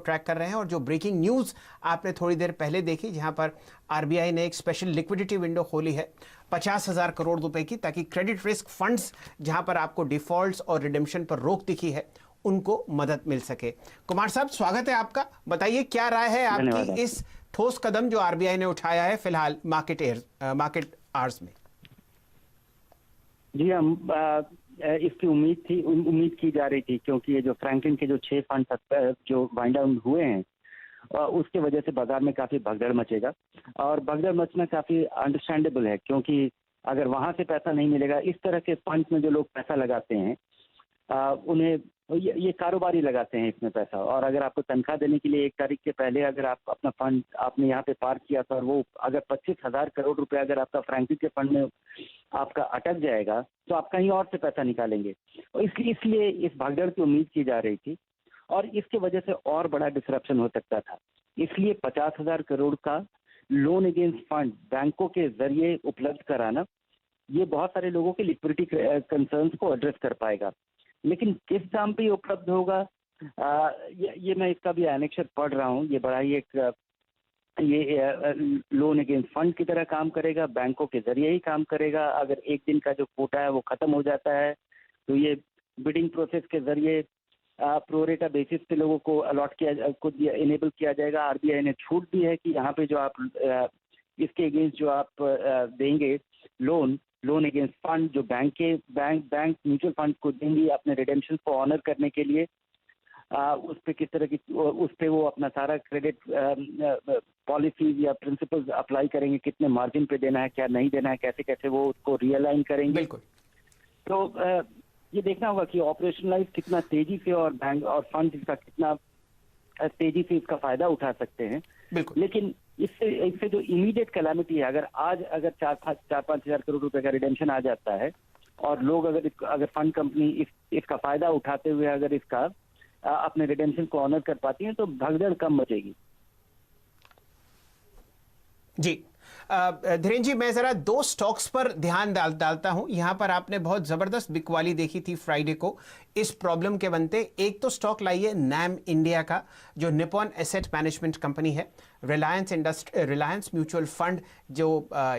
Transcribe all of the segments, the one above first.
Track कर रहे हैं और जो ब्रेकिंग न्यूज़ आपने थोड़ी देर पहले देखी, जहां पर आरबीआई ने एक स्पेशल लिक्विडिटी विंडो खोली है 50,000 करोड़ रुपए की, ताकि क्रेडिट रिस्क फंड्स जहां पर आपको डिफॉल्ट्स और रिडेम्पशन पर रोक दिखी है उनको मदद मिल सके। कुमार साहब, स्वागत है आपका। बताइए क्या राय है आपकी इस ठोस कदम जो आरबीआई ने उठाया है फिलहाल मार्केट आवर्स में? जी, हम इसकी उम्मीद की जा रही थी, क्योंकि ये जो फ्रैंकलिन के जो 6 फंड जो वाइंड डाउन हुए हैं उसके वजह से बाजार में काफी भगदड़ मचेगा। और भगदड़ मचना काफी अंडरस्टैंडेबल है, क्योंकि अगर वहां से पैसा नहीं मिलेगा, इस तरह के फंड में जो लोग पैसा लगाते हैं उन्हें ये कारोबारी लगाते हैं इसमें पैसा। और अगर आपको तनख्वाह देने के लिए 1 तारीख के पहले अगर आप अपना फंड आपने यहाँ पे पार्क किया था और वो अगर 25,000 करोड़ रुपए अगर आपका फ्रैंकलिन के फंड में आपका अटक जाएगा, तो आप कहीं और से पैसा निकालेंगे। और इसलिए इस भागदड़ की उम्मीद की जा रही थी और इसके वजह से और बड़ा डिसरप्शन हो सकता था। इसलिए 50,000 करोड़ का लोन अगेंस्ट फंड बैंकों के जरिए उपलब्ध कराना, ये बहुत सारे लोगों के लिक्विडिटी कंसर्न्स को एड्रेस कर पाएगा। लेकिन किस दाम पे उपलब्ध होगा, ये मैं इसका भी एनेक्सर पढ़ रहा हूँ। ये बड़ा ही एक लोन अगेंस्ट फंड की तरह काम करेगा, बैंकों के जरिए ही काम करेगा। अगर एक दिन का जो कोटा है वो खत्म हो जाता है, तो ये बिडिंग प्रोसेस के जरिए प्रोरेटा बेसिस पे लोगों को अलॉट को इनेबल किया जाएगा। आरबीआई ने छूट दी है कि यहाँ पे जो आप इसके अगेंस्ट जो आप देंगे लोन अगेंस्ट फंड, जो बैंक म्यूचुअल फंड को देंगी अपने रिडेम्पशन को ऑनर करने के लिए, उस पे किस तरह की उस पे वो अपना सारा क्रेडिट पॉलिसीज या प्रिंसिपल्स अप्लाई करेंगे, कितने मार्जिन पे देना है, क्या नहीं देना है, कैसे कैसे वो उसको रियलाइन करेंगे। बिल्कुल। तो ये देखना होगा कि ऑपरेशनलाइज कितना तेजी से और बैंक और फंड इसका कितना तेजी से इसका फायदा उठा सकते हैं। बिल्कुल। लेकिन इससे जो इमीडिएट कैलामिटी है, अगर 4-5 हजार करोड़ रुपए का रिडेम्पशन आ जाता है और लोग अगर फंड कंपनी इसका फायदा उठाते हुए अगर इसका अपने रिडेम्पशन को ऑनर कर पाती हैं, तो भगदड़ कम मचेगी। जी धीरेन्द्र जी, मैं जरा 2 स्टॉक्स पर ध्यान डालता हूं। यहां पर आपने बहुत जबरदस्त बिकवाली देखी थी फ्राइडे को इस प्रॉब्लम के बनते। एक तो स्टॉक लाइए नैम इंडिया का, जो निपॉन एसेट मैनेजमेंट कंपनी है। रिलायंस म्यूचुअल फंड जो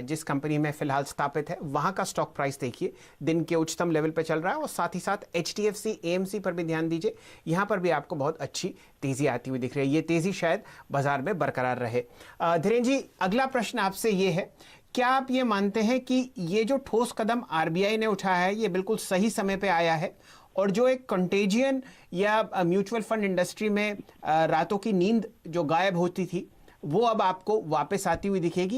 जिस कंपनी में फिलहाल स्थापित है, वहां का स्टॉक प्राइस देखिए दिन के उच्चतम लेवल पर चल रहा है। और साथ ही साथ HDFC AMC पर भी ध्यान दीजिए, यहां पर भी आपको बहुत अच्छी तेजी आती हुई दिख रही है। ये तेजी शायद बाजार में बरकरार रहे। धीरेन्द्र जी, अगला प्रश्न आपसे ये है, क्या आप ये मानते हैं कि ये जो ठोस कदम आरबीआई ने उठाया है ये बिल्कुल सही समय पे आया है, और जो एक कंटेजियन या म्यूचुअल फंड इंडस्ट्री में रातों की नींद जो गायब होती थी वो अब आपको वापस आती हुई दिखेगी?